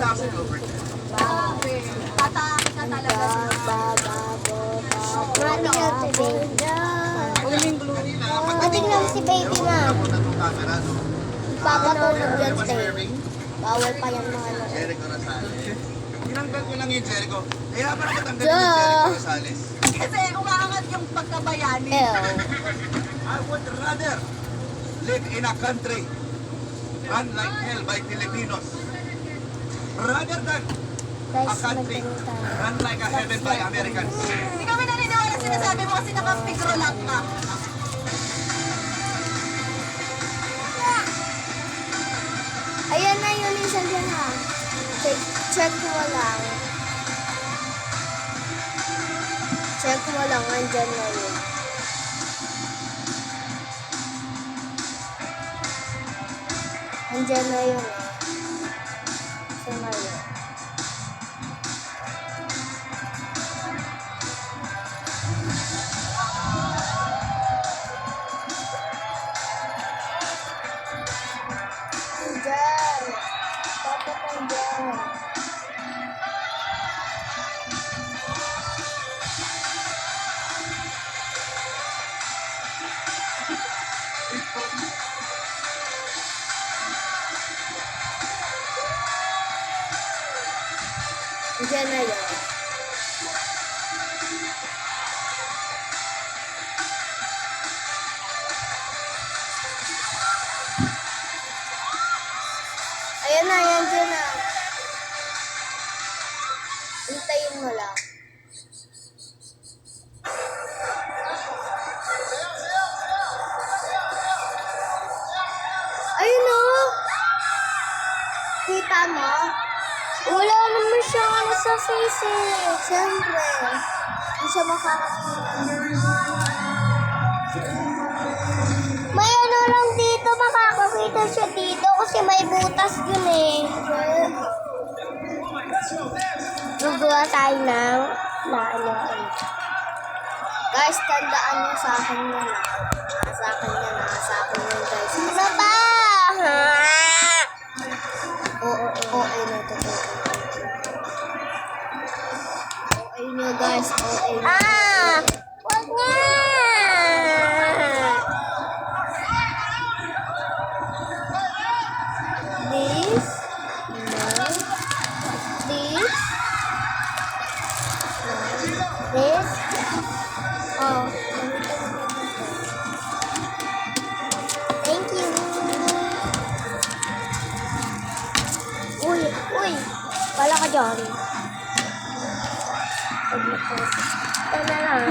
1,000 over there. Grabe. Tataki ka talaga. Marami na si baby. Pagdating lang si baby na. Muna itong camera, no? Papatulog yan Mas stay. Irving, Bawal pa yan mga ano. Jericho Rosales. Tinanggal ko lang yung Jericho. Kaya para matanggal yung Jericho Rosales. Kasi umaangat yung pagkabayani. I would rather live in a country run like hell by Filipinos rather than a country run like a heaven by Americans. Hindi kami naniniwala sinasabi mo kasi nakampigro lang ka. Ayan na yun isa dyan ha. Check mo lang. Check mo lang, andyan na yun. Andyan na yun eh. Saan na yun? Andyan. Dapat andyan. Andyan na yun. Ayan na, yan dyan na. Hintayin mo lang. Ayun o! Kita mo? Wala naman siya sa face eh. Siyempre. Hindi siya makakakita. May ano lang dito, makakakita siya dito kasi may butas dun eh. Gagawa tayo ng ano. Guys, tandaan nyo sa akin yan ah. Sa akin yan ah. Sa akin yan guys. Ano ba? Oo, na ito. Oo nyo guys. Oo nyo. Wag nga! This. No. This. No. This. Oh. Thank you. Uy. Wala ka dyan. Ito na lang.